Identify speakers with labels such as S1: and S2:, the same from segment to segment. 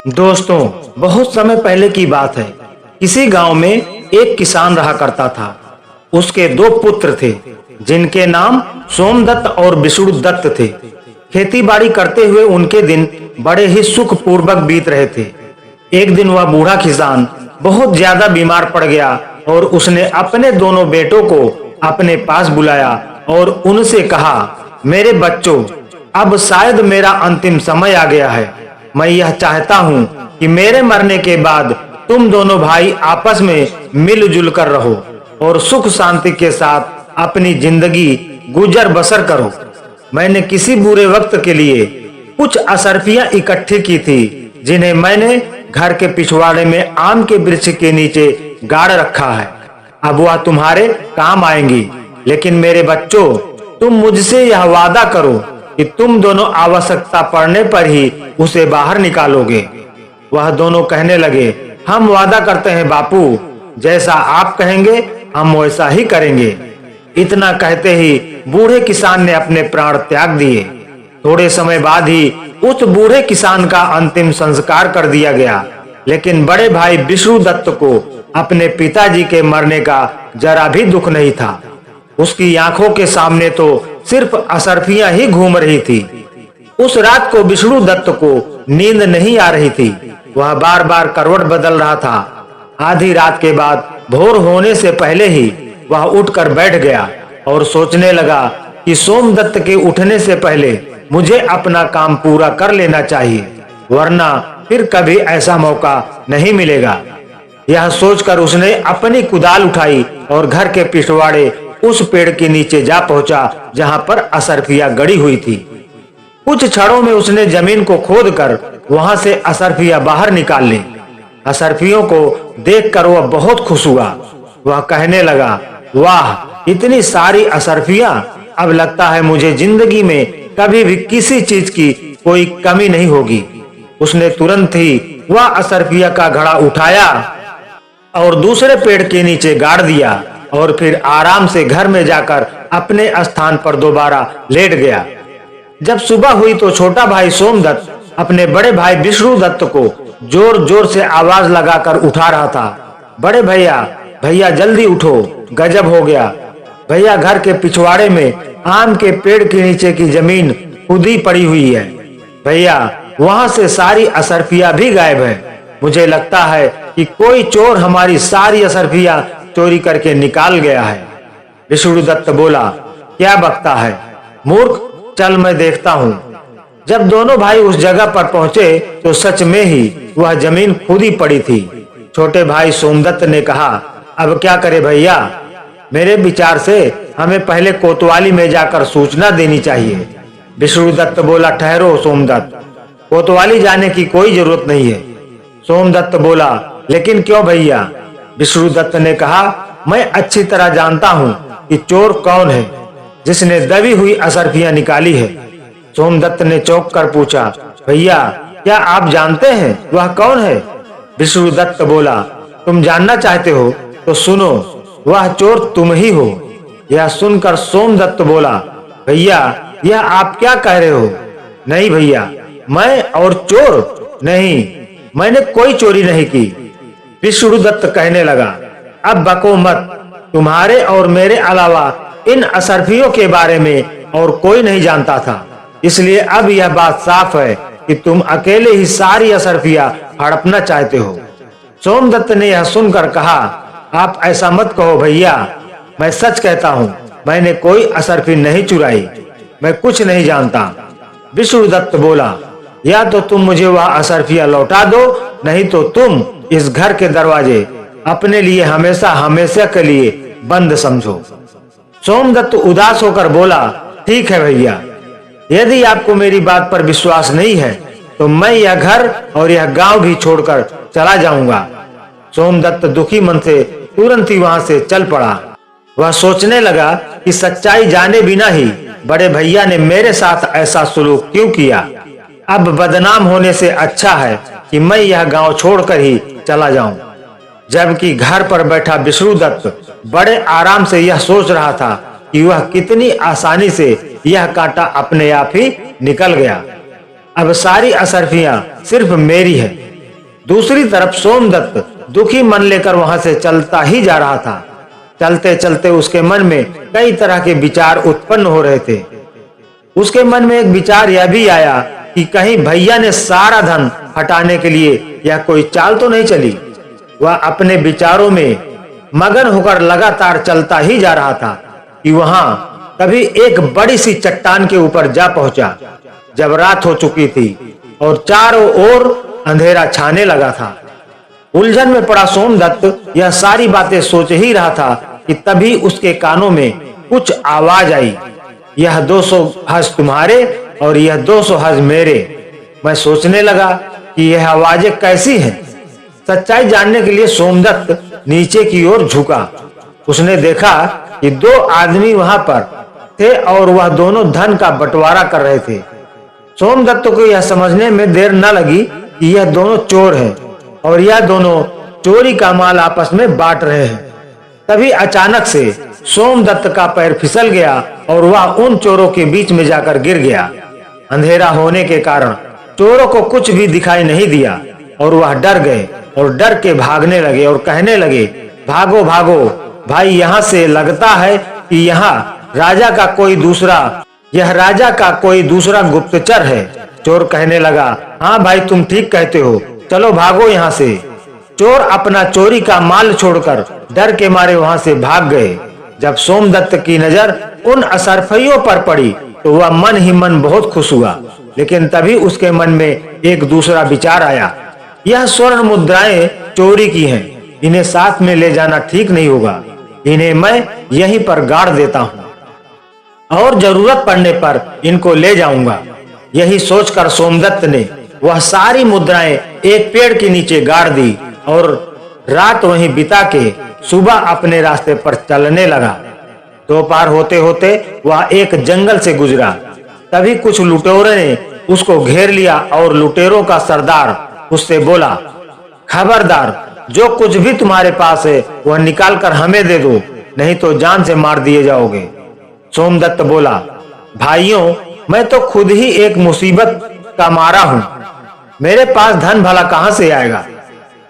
S1: दोस्तों, बहुत समय पहले की बात है। किसी गांव में एक किसान रहा करता था। उसके दो पुत्र थे जिनके नाम सोमदत्त और विष्णुदत्त थे। खेती बाड़ी करते हुए उनके दिन बड़े ही सुख पूर्वक बीत रहे थे। एक दिन वह बूढ़ा किसान बहुत ज्यादा बीमार पड़ गया और उसने अपने दोनों बेटों को अपने पास बुलाया और उनसे कहा, मेरे बच्चों, अब शायद मेरा अंतिम समय आ गया है। मैं यह चाहता हूं कि मेरे मरने के बाद तुम दोनों भाई आपस में मिलजुल कर रहो और सुख शांति के साथ अपनी जिंदगी गुजर बसर करो। मैंने किसी बुरे वक्त के लिए कुछ असरफियां इकट्ठी की थी जिन्हें मैंने घर के पिछवाड़े में आम के वृक्ष के नीचे गाड़ रखा है। अब वह तुम्हारे काम आएंगी, लेकिन मेरे बच्चों, तुम मुझसे यह वादा करो कि तुम दोनों आवश्यकता पड़ने पर ही उसे बाहर निकालोगे। वह दोनों कहने लगे, हम वादा करते हैं बापू, जैसा आप कहेंगे हम वैसा ही करेंगे। इतना कहते ही बूढ़े किसान ने अपने प्राण त्याग दिए। थोड़े समय बाद ही उस बूढ़े किसान का अंतिम संस्कार कर दिया गया, लेकिन बड़े भाई विष्णुदत्त को अपने पिताजी के मरने का जरा भी दुख नहीं था। उसकी आंखों के सामने तो सिर्फ असरफियां ही घूम रही थी। उस रात को विष्णुदत्त को नींद नहीं आ रही थी। वह बार बार करवट बदल रहा था। आधी रात के बाद भोर होने से पहले ही वह उठकर बैठ गया और सोचने लगा कि सोमदत्त के उठने से पहले मुझे अपना काम पूरा कर लेना चाहिए, वरना फिर कभी ऐसा मौका नहीं मिलेगा। यह सोचकर उसने अपनी कुदाल उठाई और घर के पिछवाड़े उस पेड़ के नीचे जा पहुंचा जहां पर असरफिया गड़ी हुई थी। कुछ क्षणों में उसने जमीन को खोदकर वहां से असरफिया बाहर निकाल ली। असरफियों को देखकर वह बहुत खुश हुआ। वह कहने लगा, वाह, इतनी सारी असरफियां! अब लगता है मुझे जिंदगी में कभी भी किसी चीज की कोई कमी नहीं होगी। उसने तुरंत ही वह असरफिया का घड़ा उठाया और दूसरे पेड़ के नीचे गाड़ दिया और फिर आराम से घर में जाकर अपने स्थान पर दोबारा लेट गया। जब सुबह हुई तो छोटा भाई सोमदत्त अपने बड़े भाई विष्णुदत्त को जोर जोर से आवाज लगाकर उठा रहा था। बड़े भैया, भैया जल्दी उठो, गजब हो गया। भैया, घर के पिछवाड़े में आम के पेड़ के नीचे की जमीन खुदी पड़ी हुई है। भैया, वहां से सारी असरफिया भी गायब है। मुझे लगता है कि कोई चोर हमारी सारी असरफिया चोरी करके निकाल गया है। विष्णुदत्त बोला, क्या बकता है मूर्ख, चल मैं देखता हूँ। जब दोनों भाई उस जगह पर पहुंचे तो सच में ही वह जमीन खुदी पड़ी थी। छोटे भाई सोमदत्त ने कहा, अब क्या करे भैया, मेरे विचार से हमें पहले कोतवाली में जाकर सूचना देनी चाहिए। विष्णुदत्त बोला, ठहरो सोमदत्त, कोतवाली जाने की कोई जरूरत नहीं है। सोमदत्त बोला, लेकिन क्यों भैया? विष्णुदत्त ने कहा, मैं अच्छी तरह जानता हूँ कि चोर कौन है जिसने दबी हुई असरफियां निकाली है। सोमदत्त ने चौंक कर पूछा, भैया, क्या आप जानते हैं वह कौन है? विष्णुदत्त बोला, तुम जानना चाहते हो तो सुनो, वह चोर तुम ही हो। यह सुनकर सोमदत्त बोला, भैया, यह आप क्या कह रहे हो? नहीं भैया, मैं और चोर नहीं, मैंने कोई चोरी नहीं की। विष्णुदत्त कहने लगा, अब बको मत, तुम्हारे और मेरे अलावा इन असरफियों के बारे में और कोई नहीं जानता था, इसलिए अब यह बात साफ है कि तुम अकेले ही सारी असरफियां हड़पना चाहते हो। सोमदत्त ने यह सुनकर कहा, आप ऐसा मत कहो भैया, मैं सच कहता हूँ, मैंने कोई असरफी नहीं चुराई, मैं कुछ नहीं जानता। विष्णुदत्त बोला, या तो तुम मुझे वह असरफिया लौटा दो, नहीं तो तुम इस घर के दरवाजे अपने लिए हमेशा हमेशा के लिए बंद समझो। सोमदत्त उदास होकर बोला, ठीक है भैया, यदि आपको मेरी बात पर विश्वास नहीं है तो मैं यह घर और यह गांव भी छोड़कर चला जाऊंगा। सोमदत्त दुखी मन से तुरंत ही वहां से चल पड़ा। वह सोचने लगा कि सच्चाई जाने बिना ही बड़े भैया ने मेरे साथ ऐसा सलूक क्यों किया। अब बदनाम होने से अच्छा है कि मैं यह गांव छोड़कर ही चला जाऊं। जबकि घर पर बैठा विष्णुदत्त बड़े आराम से यह सोच रहा था कि वह कितनी आसानी से यह कांटा अपने आप ही निकल गया। अब सारी असरफियां सिर्फ मेरी है। दूसरी तरफ सोमदत्त दुखी मन लेकर वहां से चलता ही जा रहा था। चलते चलते उसके मन में कई तरह के विचार उत्पन्न हो रहे थे। उसके मन में एक विचार यह भी आया कि कहीं भैया ने सारा धन हटाने के लिए यह कोई चाल तो नहीं चली। वह अपने विचारों में मगन होकर लगातार चलता ही जा रहा था कि वहां तभी एक बड़ी सी चट्टान के ऊपर जा पहुंचा। जब रात हो चुकी थी और चारों ओर अंधेरा छाने लगा था, उलझन में पड़ा सोमदत्त यह सारी बातें सोच ही रहा था कि तभी उसके कानों में कुछ आवाज आई, यह 200 हज तुम्हारे और यह 200 हज मेरे। मैं सोचने लगा कि यह आवाजें कैसी हैं। सच्चाई जानने के लिए सोमदत्त नीचे की ओर झुका। उसने देखा कि 2 आदमी वहां पर थे और वह दोनों धन का बंटवारा कर रहे थे। सोमदत्त को यह समझने में देर न लगी कि यह दोनों चोर हैं और यह दोनों चोरी का माल आपस में बांट रहे हैं। तभी अचानक से सोमदत्त का पैर फिसल गया और वह उन चोरों के बीच में जाकर गिर गया। अंधेरा होने के कारण चोरों को कुछ भी दिखाई नहीं दिया और वह डर गए और डर के भागने लगे और कहने लगे, भागो भागो भाई, यहाँ से लगता है कि यह राजा का कोई दूसरा गुप्तचर है। चोर कहने लगा, हाँ भाई तुम ठीक कहते हो, चलो भागो यहाँ से। चोर अपना चोरी का माल छोड़कर डर के मारे वहां से भाग गए। जब सोमदत्त की नजर उन असरफियों पर पड़ी तो वह मन ही मन बहुत खुश हुआ। लेकिन तभी उसके मन में एक दूसरा विचार आया, यह स्वर्ण मुद्राएं चोरी की हैं, इन्हें साथ में ले जाना ठीक नहीं होगा। इन्हें मैं यहीं पर गाड़ देता हूं और जरूरत पड़ने पर इनको ले जाऊंगा। यही सोचकर सोमदत्त ने वह सारी मुद्राएं एक पेड़ के नीचे गाड़ दी और रात वहीं बिता के सुबह अपने रास्ते पर चलने लगा। दोपहर होते होते वह एक जंगल से गुजरा। तभी कुछ लुटेरों ने उसको घेर लिया और लुटेरों का सरदार उससे बोला, खबरदार, जो कुछ भी तुम्हारे पास है वह निकाल कर हमें दे दो, नहीं तो जान से मार दिए जाओगे। सोमदत्त बोला, भाइयों, मैं तो खुद ही एक मुसीबत का मारा हूं, मेरे पास धन भला कहां से आएगा।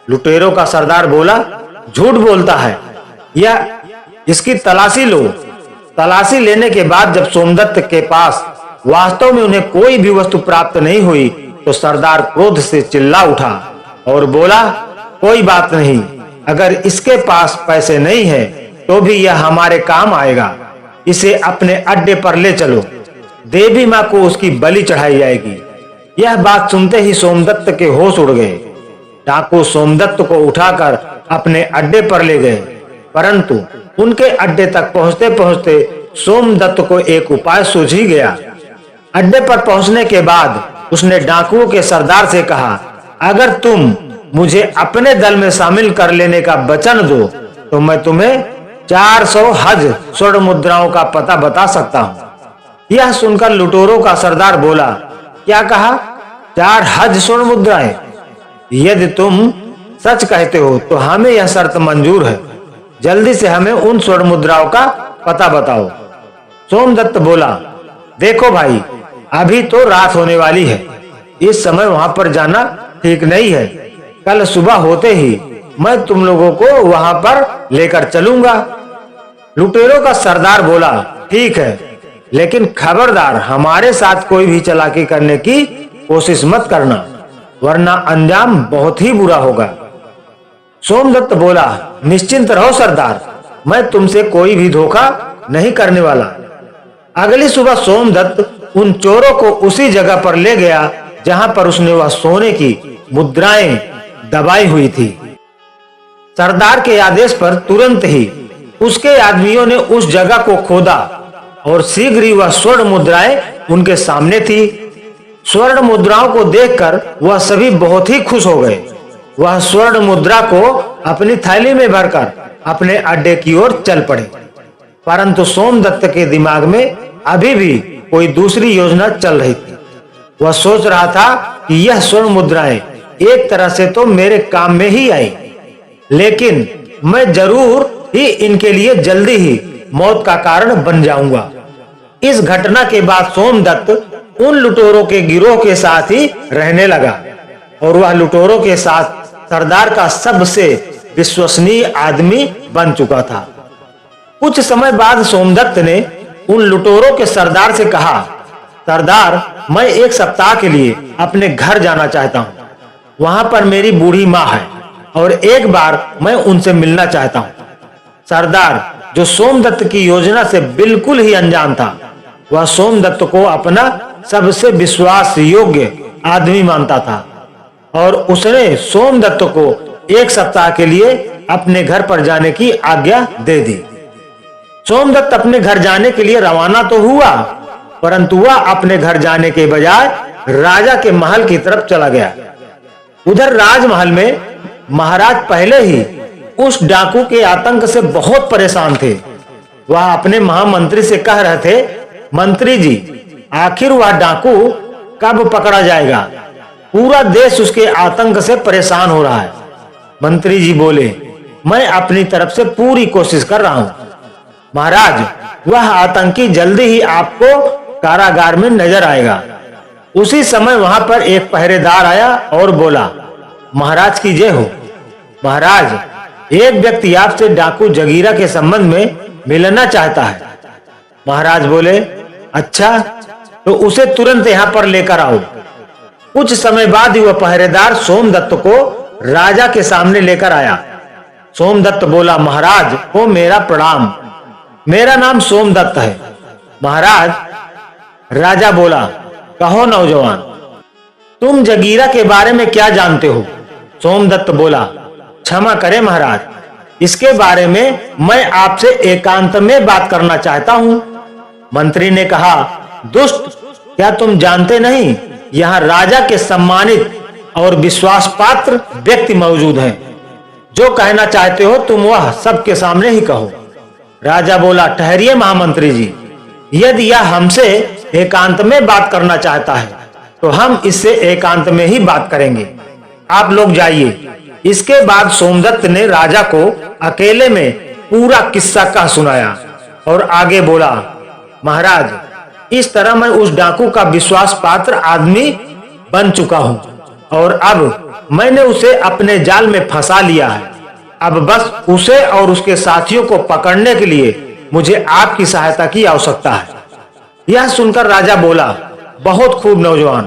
S1: लुटेरों का सरदार बोला, झूठ बोलता है, यह इसकी तलाशी लो। तलाशी लेने के बाद जब सोमदत्त के पास वास्तव में उन्हें कोई भी वस्तु प्राप्त नहीं हुई तो सरदार क्रोध से चिल्ला उठा और बोला, कोई बात नहीं, अगर इसके पास पैसे नहीं है तो भी यह हमारे काम आएगा। इसे अपने अड्डे पर ले चलो, देवी मां को उसकी बलि चढ़ाई जाएगी। यह बात सुनते ही सोमदत्त के होश उड़ गए। डाकू सोमदत्त को उठाकर अपने अड्डे पर ले गए, परंतु उनके अड्डे तक पहुंचते पहुंचते सोमदत्त को एक उपाय सूझ ही गया। अड्डे पर पहुंचने के बाद उसने डाकुओं के सरदार से कहा, अगर तुम मुझे अपने दल में शामिल कर लेने का वचन दो तो मैं तुम्हें 400 हज स्वर्ण मुद्राओं का पता बता सकता हूं। यह सुनकर लुटेरों का सरदार बोला, क्या कहा, 4 हज स्वर्ण मुद्राएं? यदि तुम सच कहते हो तो हमें यह शर्त मंजूर है, जल्दी से हमें उन स्वर्ण मुद्राओं का पता बताओ। सोमदत्त बोला, देखो भाई, अभी तो रात होने वाली है, इस समय वहां पर जाना ठीक नहीं है। कल सुबह होते ही मैं तुम लोगों को वहां पर लेकर चलूंगा। लुटेरों का सरदार बोला, ठीक है, लेकिन खबरदार हमारे साथ कोई भी चालाकी करने की कोशिश मत करना, वरना अंजाम बहुत ही बुरा होगा। सोमदत्त बोला, निश्चिंत रहो सरदार, मैं तुमसे कोई भी धोखा नहीं करने वाला। अगली सुबह सोमदत्त उन चोरों को उसी जगह पर ले गया जहां पर उसने वह सोने की मुद्राएं दबाई हुई थी। सरदार के आदेश पर तुरंत ही उसके आदमियों ने उस जगह को खोदा और शीघ्र ही वह स्वर्ण मुद्राएं उनके सामने थी। स्वर्ण मुद्राओं को देखकर वह सभी बहुत ही खुश हो गए। वह स्वर्ण मुद्रा को अपनी थैली में भरकर अपने अड्डे की ओर चल पड़े, परंतु सोमदत्त के दिमाग में अभी भी कोई दूसरी योजना चल रही थी। वह सोच रहा था कि यह स्वर्ण मुद्राएं एक तरह से तो मेरे काम में ही आई, लेकिन मैं जरूर ही इनके लिए जल्दी ही मौत का कारण बन जाऊंगा। इस घटना के बाद सोमदत्त उन लुटेरों के गिरोह के साथ ही रहने लगा और वह लुटेरों के साथ सरदार का सबसे विश्वसनीय आदमी बन चुका था। कुछ समय बाद सोमदत्त ने उन लुटेरों के सरदार से कहा, सरदार, मैं 1 सप्ताह के लिए अपने घर जाना चाहता हूं। वहां पर मेरी बूढ़ी माँ है और एक बार मैं उनसे मिलना चाहता हूं। सरदार, जो सोमदत्त की योजना से बिल्कुल ही अनजान था, वह सोमदत्त को अपना सबसे विश्वास योग्य आदमी मानता था और उसने सोमदत्त को 1 सप्ताह के लिए अपने घर पर जाने की आज्ञा दे दी। सोमदत्त अपने घर जाने के लिए रवाना तो हुआ, परंतु वह अपने घर जाने के बजाय राजा के महल की तरफ चला गया। उधर राजमहल में महाराज पहले ही उस डाकू के आतंक से बहुत परेशान थे। वह अपने महामंत्री से कह रहे थे, मंत्री जी, आखिर वह डाकू कब पकड़ा जाएगा? पूरा देश उसके आतंक से परेशान हो रहा है। मंत्री जी बोले, मैं अपनी तरफ से पूरी कोशिश कर रहा हूं। महाराज, वह आतंकी जल्दी ही आपको कारागार में नजर आएगा। उसी समय वहां पर एक पहरेदार आया और बोला, महाराज की जय हो। महाराज, एक व्यक्ति आपसे डाकू जगीरा के संबंध में मिलना चाहता है। महाराज बोले, अच्छा, तो उसे तुरंत यहां पर लेकर आओ। कुछ समय बाद ही वह पहरेदार सोमदत्त को राजा के सामने लेकर आया। सोमदत्त बोला, महाराज को मेरा प्रणाम, मेरा नाम सोमदत्त है। महाराज, राजा बोला, कहो नौजवान, तुम जगीरा के बारे में क्या जानते हो? सोमदत्त बोला, क्षमा करें महाराज, इसके बारे में मैं आपसे एकांत में बात करना चाहता हूं। मंत्री ने कहा, दुष्ट, क्या तुम जानते नहीं, यहाँ राजा के सम्मानित और विश्वास पात्र व्यक्ति मौजूद हैं। जो कहना चाहते हो तुम वह सबके सामने ही कहो। राजा बोला, ठहरिए महामंत्री जी, यदि यह हमसे एकांत में बात करना चाहता है तो हम इससे एकांत में ही बात करेंगे। आप लोग जाइए। इसके बाद सोमदत्त ने राजा को अकेले में पूरा किस्सा कह सुनाया और आगे बोला, महाराज, इस तरह मैं उस डाकू का विश्वास पात्र आदमी बन चुका हूं और अब मैंने उसे अपने जाल में फंसा लिया है। अब बस उसे और उसके साथियों को पकड़ने के लिए मुझे आपकी सहायता की आवश्यकता है। यह सुनकर राजा बोला, बहुत खूब नौजवान,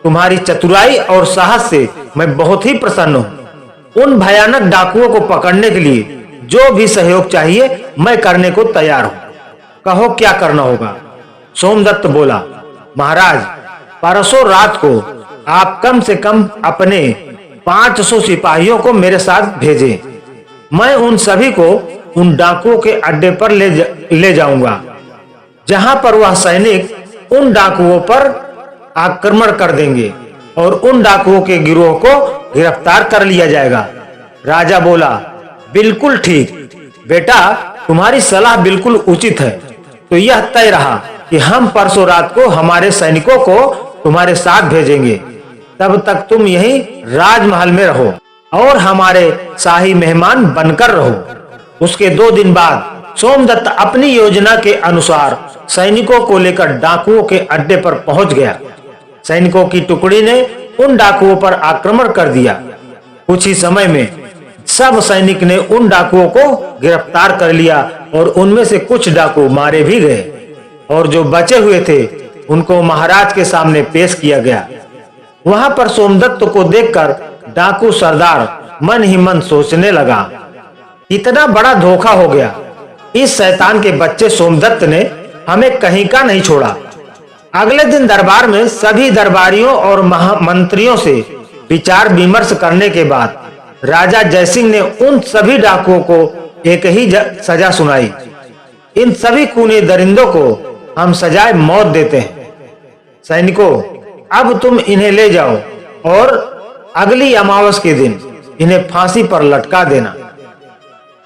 S1: तुम्हारी चतुराई और साहस से मैं बहुत ही प्रसन्न हूं। उन भयानक डाकुओं को पकड़ने के लिए जो भी सहयोग चाहिए मैं करने को तैयार हूं। कहो क्या करना होगा? सोमदत्त बोला, महाराज, परसों रात को आप कम से कम अपने 500 सिपाहियों को मेरे साथ भेजें। मैं उन सभी को उन डाकुओं के अड्डे पर ले जाऊंगा, जहां पर वह सैनिक उन डाकुओं पर आक्रमण कर देंगे और उन डाकुओं के गिरोह को गिरफ्तार कर लिया जाएगा। राजा बोला, बिल्कुल ठीक बेटा, तुम्हारी सलाह बिल्कुल उचित है। तो यह तय रहा कि हम परसों रात को हमारे सैनिकों को तुम्हारे साथ भेजेंगे। तब तक तुम यहीं राजमहल में रहो और हमारे शाही मेहमान बनकर रहो। उसके 2 दिन बाद सोमदत्त अपनी योजना के अनुसार सैनिकों को लेकर डाकुओं के अड्डे पर पहुंच गया। सैनिकों की टुकड़ी ने उन डाकुओं पर आक्रमण कर दिया। कुछ ही समय में सब सैनिक ने उन डाकुओं को गिरफ्तार कर लिया और उनमें से कुछ डाकू मारे भी गए और जो बचे हुए थे उनको महाराज के सामने पेश किया गया। वहां पर सोमदत्त को देखकर डाकू सरदार मन ही मन सोचने लगा, इतना बड़ा धोखा हो गया। इस शैतान के बच्चे सोमदत्त ने हमें कहीं का नहीं छोड़ा। अगले दिन दरबार में सभी दरबारियों और मंत्रियों से विचार विमर्श करने के बाद राजा जयसिंह ने उन सभी डाकुओं को एक ही सजा सुनाई। इन सभी खूनी दरिंदों को हम सजाए मौत देते हैं। सैनिकों, अब तुम इन्हें ले जाओ और अगली अमावस के दिन इन्हें फांसी पर लटका देना।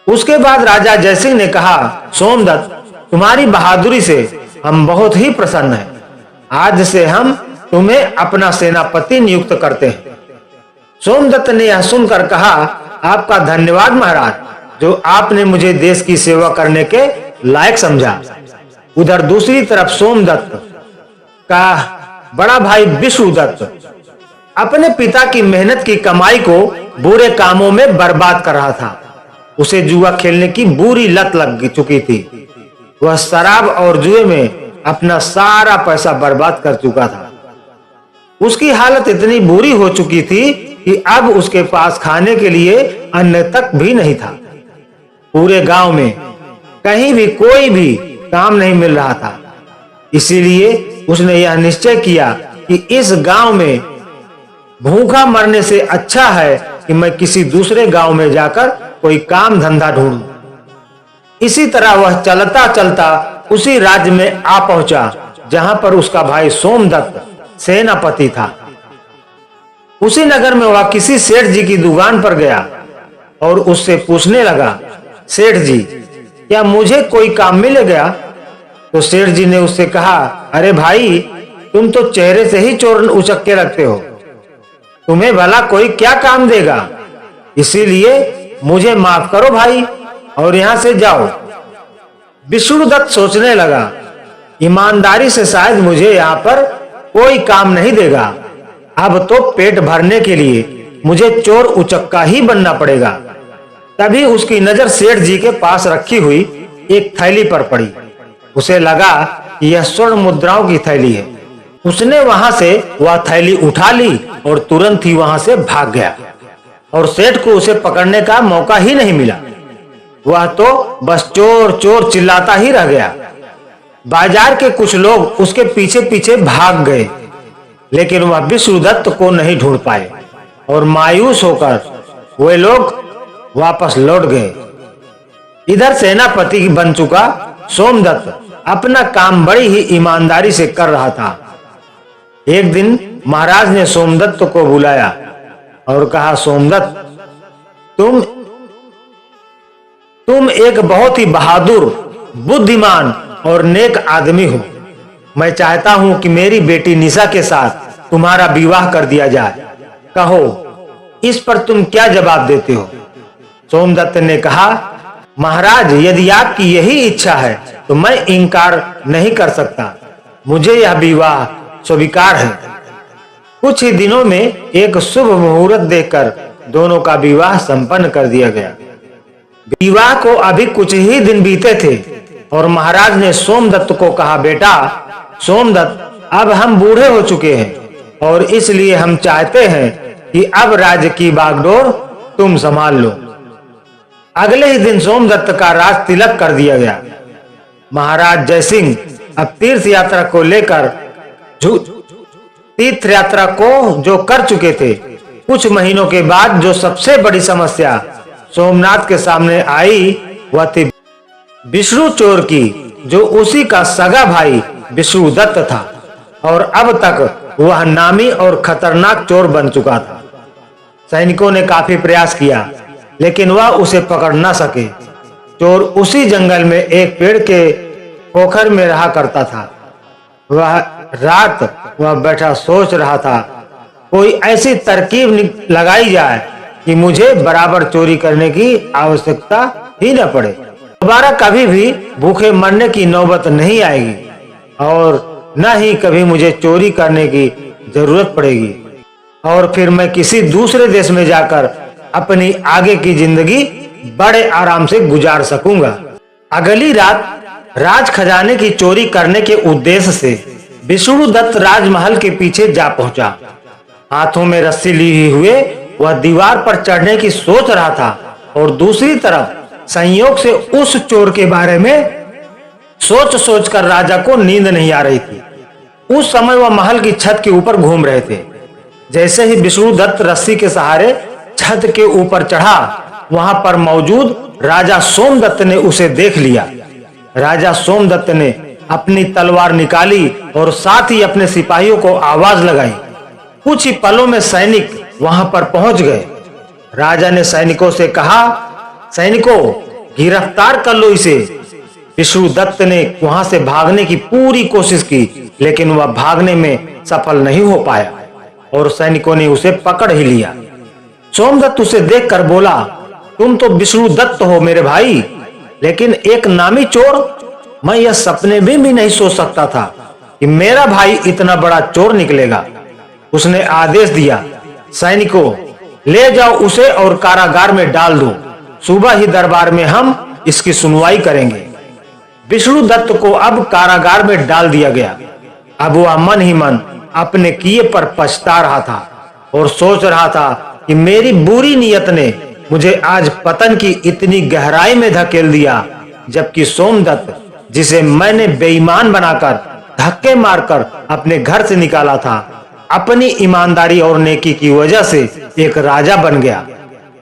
S1: उसके बाद राजा जयसिंह ने कहा, सोमदत्त, तुम्हारी बहादुरी से हम बहुत ही प्रसन्न हैं। आज से हम तुम्हें अपना सेनापति नियुक्त करते हैं। सोमदत्त ने यह सुनकर कहा, आपका धन्यवाद महाराज, जो आपने मुझे देश की सेवा करने के लायक समझा। उधर दूसरी तरफ सोमदत्त का बड़ा भाई विष्णुदत्त अपने पिता की मेहनत की कमाई को बुरे कामों में बर्बाद कर रहा था। उसे जुआ खेलने की बुरी लत लग चुकी थी। वह शराब और जुए में अपना सारा पैसा बर्बाद कर चुका था। उसकी हालत इतनी बुरी हो चुकी थी कि अब उसके पास खाने के लिए अन्न तक भी नहीं था। पूरे गांव में कहीं भी कोई भी काम नहीं मिल रहा था। इसीलिए उसने यह निश्चय किया कि इस गांव में भूखा मरने से अच्छा है कि मैं किसी दूसरे गांव में जाकर कोई काम धंधा ढूंढूं। इसी तरह वह चलता चलता उसी राज्य में आ पहुंचा जहां पर उसका भाई सोमदत्त सेनापति था। उसी नगर में वह किसी सेठ जी की दुकान पर गया और उससे पूछने लगा, सेठ जी, क्या मुझे कोई काम मिलेगा? तो सेठ जी ने उससे कहा, अरे भाई, तुम तो चेहरे से ही चोर उचक के रखते हो, तुम्हें भला कोई क्या काम देगा? इसीलिए मुझे माफ करो भाई और यहां से जाओ। विष्णुदत्त सोचने लगा, ईमानदारी से शायद मुझे यहाँ पर कोई काम नहीं देगा। अब तो पेट भरने के लिए मुझे चोर उचक्का ही बनना पड़ेगा। तभी उसकी नजर सेठ जी के पास रखी हुई एक थैली पर पड़ी। उसे लगा कि यह स्वर्ण मुद्राओं की थैली है। उसने वहां से वह थैली उठा ली और तुरंत ही वहां से भाग गया और सेठ को उसे पकड़ने का मौका ही नहीं मिला। वह तो बस चोर चोर चिल्लाता ही रह गया। बाजार के कुछ लोग उसके पीछे पीछे भाग गए, लेकिन वह विष्णुदत्त को नहीं ढूंढ पाए और मायूस होकर वे लोग वापस लौट गए। इधर सेनापति बन चुका सोमदत्त अपना काम बड़ी ही ईमानदारी से कर रहा था। एक दिन महाराज ने सोमदत्त को बुलाया और कहा, सोमदत्त, तुम एक बहुत ही बहादुर, बुद्धिमान और नेक आदमी हो। मैं चाहता हूं कि मेरी बेटी निशा के साथ तुम्हारा विवाह कर दिया जाए। कहो, इस पर तुम क्या जवाब देते हो? सोमदत्त ने कहा, महाराज, यदि आपकी यही इच्छा है तो मैं इनकार नहीं कर सकता। मुझे यह विवाह स्वीकार है। कुछ ही दिनों में एक शुभ मुहूर्त देखकर दोनों का विवाह संपन्न कर दिया गया। विवाह को अभी कुछ ही दिन बीते थे और महाराज ने सोमदत्त को कहा, बेटा सोमदत्त, अब हम बूढ़े हो चुके हैं और इसलिए हम चाहते हैं कि अब राज्य की बागडोर तुम संभाल लो। अगले ही दिन सोमदत्त का राज तिलक कर दिया गया। महाराज जयसिंह अब तीर्थ यात्रा को जो कर चुके थे। कुछ महीनों के बाद जो सबसे बड़ी समस्या सोमनाथ के सामने आई वह थी विष्णु चोर की, जो उसी का सगा भाई विष्णुदत्त था और अब तक वह नामी और खतरनाक चोर बन चुका था। सैनिकों ने काफी प्रयास किया लेकिन वह उसे पकड़ न सके। चोर उसी जंगल में एक पेड़ के पोखर में रहा करता था। वह बैठा सोच रहा था, कोई ऐसी तरकीब लगाई जाए कि मुझे बराबर चोरी करने की आवश्यकता ही न पड़े। दोबारा कभी भी भूखे मरने की नौबत नहीं आएगी और न ही कभी मुझे चोरी करने की जरूरत पड़ेगी और फिर मैं किसी दूसरे देश में जाकर अपनी आगे की जिंदगी बड़े आराम से गुजार सकूंगा। अगली रात राज खजाने की चोरी करने के उद्देश्य से विष्णुदत्त राजमहल के पीछे जा पहुंचा। हाथों में रस्सी ली हुए वह दीवार पर चढ़ने की सोच रहा था और दूसरी तरफ संयोग से उस चोर के बारे में सोच कर राजा को नींद नहीं आ रही थी। उस समय वह महल की छत के ऊपर घूम रहे थे। जैसे ही विष्णुदत्त रस्सी के सहारे छत के ऊपर चढ़ा, वहां पर मौजूद राजा सोमदत्त ने उसे देख लिया। राजा सोमदत्त ने अपनी तलवार निकाली और साथ ही अपने सिपाहियों को आवाज लगाई। कुछ ही पलों में सैनिक वहां पर पहुंच गए। राजा ने सैनिकों से कहा, सैनिकों, गिरफ्तार कर लो इसे। विष्णुदत्त ने वहां से भागने की पूरी कोशिश की लेकिन वह भागने में सफल नहीं हो पाया और सैनिकों ने उसे पकड़ ही लिया। सोमदत्त उसे देखकर बोला, तुम तो विष्णुदत्त हो मेरे भाई, लेकिन एक नामी चोर। मैं यह सपने में भी नहीं सोच सकता था कि मेरा भाई इतना बड़ा चोर निकलेगा। उसने आदेश दिया, सैनिकों, ले जाओ उसे और कारागार में डाल दो। सुबह ही दरबार में हम इसकी सुनवाई करेंगे। विष्णुदत्त को अब कारागार में डाल दिया गया। अब वह मन ही मन अपने किए पर पछता रहा था और सोच रहा था कि मेरी बुरी नीयत ने मुझे आज पतन की इतनी गहराई में धकेल दिया, जबकि सोमदत्त, जिसे मैंने बेईमान बनाकर धक्के मारकर अपने घर से निकाला था, अपनी ईमानदारी और नेकी की वजह से एक राजा बन गया,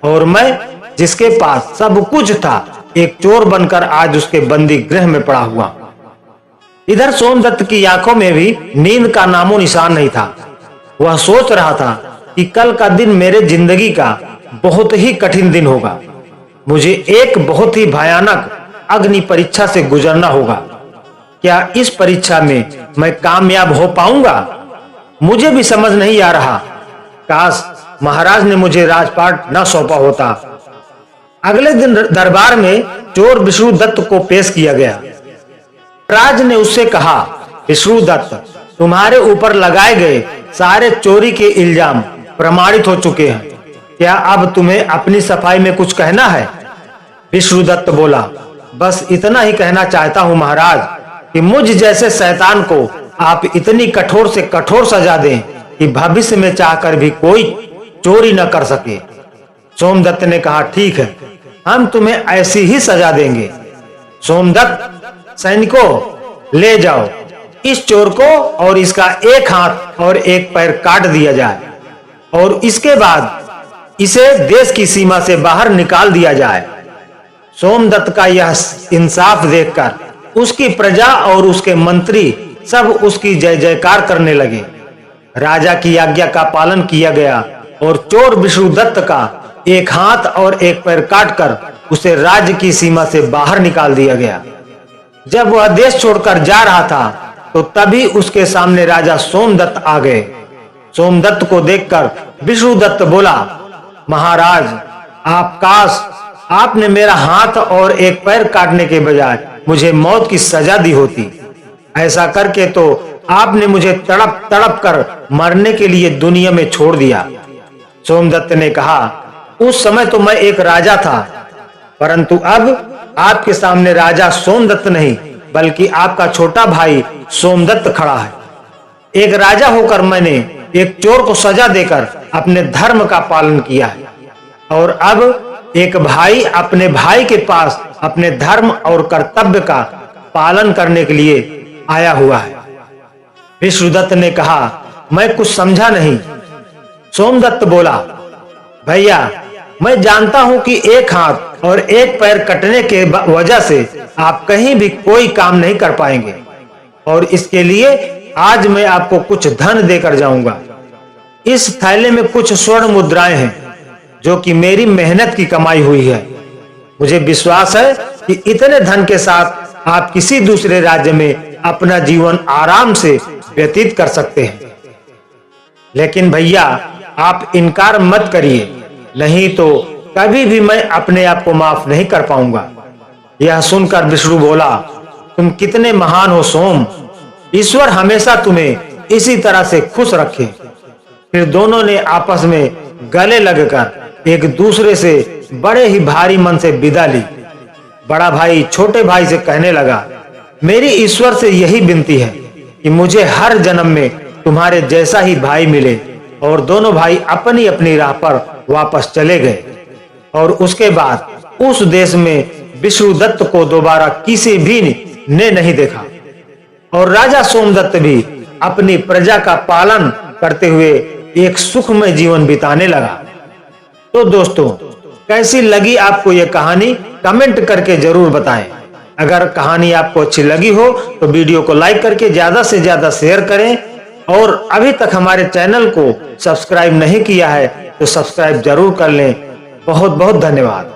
S1: और मैं, जिसके पास सब कुछ था, एक चोर बनकर आज उसके बंदी गृह में पड़ा हुआ। इधर सोमदत्त की आंखों में भी नींद का नामो निशान नहीं था। वह सोच रहा था कि कल का दिन मेरे जिंदगी का बहुत ही कठिन दिन होगा। मुझे एक बहुत ही भयानक अग्नि परीक्षा से गुजरना होगा। क्या इस परीक्षा में मैं कामयाब हो पाऊंगा? मुझे भी समझ नहीं आ रहा। काश महाराज ने मुझे राजपाट न सौंपा होता। अगले दिन दरबार में चोर विष्णुदत्त को पेश किया गया। राज ने उससे कहा, विष्णुदत्त, तुम्हारे ऊपर लगाए गए सारे चोरी के इल्जाम प्रमाणित हो चुके हैं। क्या अब तुम्हें अपनी सफाई में कुछ कहना है? विष्णुदत्त बोला, बस इतना ही कहना चाहता हूं महाराज कि मुझ जैसे शैतान को आप इतनी कठोर से कठोर सजा दें कि भविष्य में चाहकर भी कोई चोरी न कर सके। सोमदत्त ने कहा, ठीक है, हम तुम्हें ऐसी ही सजा देंगे। सोमदत्त, सैनिकों, ले जाओ इस चोर को और इसका एक हाथ और एक पैर काट दिया जाए और इसके बाद इसे देश की सीमा से बाहर निकाल दिया जाए। सोमदत्त का यह इंसाफ देखकर उसकी प्रजा और उसके मंत्री सब उसकी जय जयकार करने लगे। राजा की आज्ञा का पालन किया गया और चोर विष्णुदत्त का एक हाथ और एक पैर काटकर उसे राज्य की सीमा से बाहर निकाल दिया गया। जब वह देश छोड़कर जा रहा था तो तभी उसके सामने राजा सोमदत्त आ गए। सोमदत्त को देखकर विष्णुदत्त बोला, महाराज, काश आपने मेरा हाथ और एक पैर काटने के बजाय मुझे मौत की सजा दी होती। ऐसा करके तो आपने मुझे तड़प तड़प कर मरने के लिए दुनिया में छोड़ दिया। सोमदत्त ने कहा, उस समय तो मैं एक राजा था, परंतु अब आपके सामने राजा सोमदत्त नहीं बल्कि आपका छोटा भाई सोमदत्त खड़ा है। एक राजा होकर मैंने एक चोर को सजा देकर अपने धर्म का पालन किया है और अब एक भाई अपने भाई के पास अपने धर्म और कर्तव्य का पालन करने के लिए आया हुआ है। विष्णुदत्त ने कहा, मैं कुछ समझा नहीं। सोमदत्त बोला, भैया, मैं जानता हूं कि एक हाथ और एक पैर कटने के वजह से आप कहीं भी कोई काम नहीं कर पाएंगे और इसके लिए आज मैं आपको कुछ धन देकर जाऊंगा। इस थैले में कुछ स्वर्ण मुद्राएं हैं जो कि मेरी मेहनत की कमाई हुई है। मुझे विश्वास है कि इतने धन के साथ आप किसी दूसरे राज्य में अपना जीवन आराम से व्यतीत कर सकते हैं। लेकिन भैया, आप इनकार मत करिए, नहीं तो कभी भी मैं अपने आप को माफ नहीं कर पाऊंगा। यह सुनकर विष्णु बोला, तुम कितने महान हो सोम, ईश्वर हमेशा तुम्हें इसी तरह से खुश रखे। फिर दोनों ने आपस में गले लगकर एक दूसरे से बड़े ही भारी मन से विदा ली। बड़ा भाई छोटे भाई से कहने लगा, मेरी ईश्वर से यही विनती है कि मुझे हर जन्म में तुम्हारे जैसा ही भाई मिले। और दोनों भाई अपनी अपनी राह पर वापस चले गए और उसके बाद उस देश में विष्णुदत्त को दोबारा किसी भी ने नहीं देखा और राजा सोमदत्त भी अपनी प्रजा का पालन करते हुए एक सुखमय जीवन बिताने लगा। तो दोस्तों, कैसी लगी आपको यह कहानी? कमेंट करके जरूर बताएं। अगर कहानी आपको अच्छी लगी हो तो वीडियो को लाइक करके ज्यादा से ज्यादा शेयर करें और अभी तक हमारे चैनल को सब्सक्राइब नहीं किया है तो सब्सक्राइब जरूर कर लें। बहुत बहुत धन्यवाद।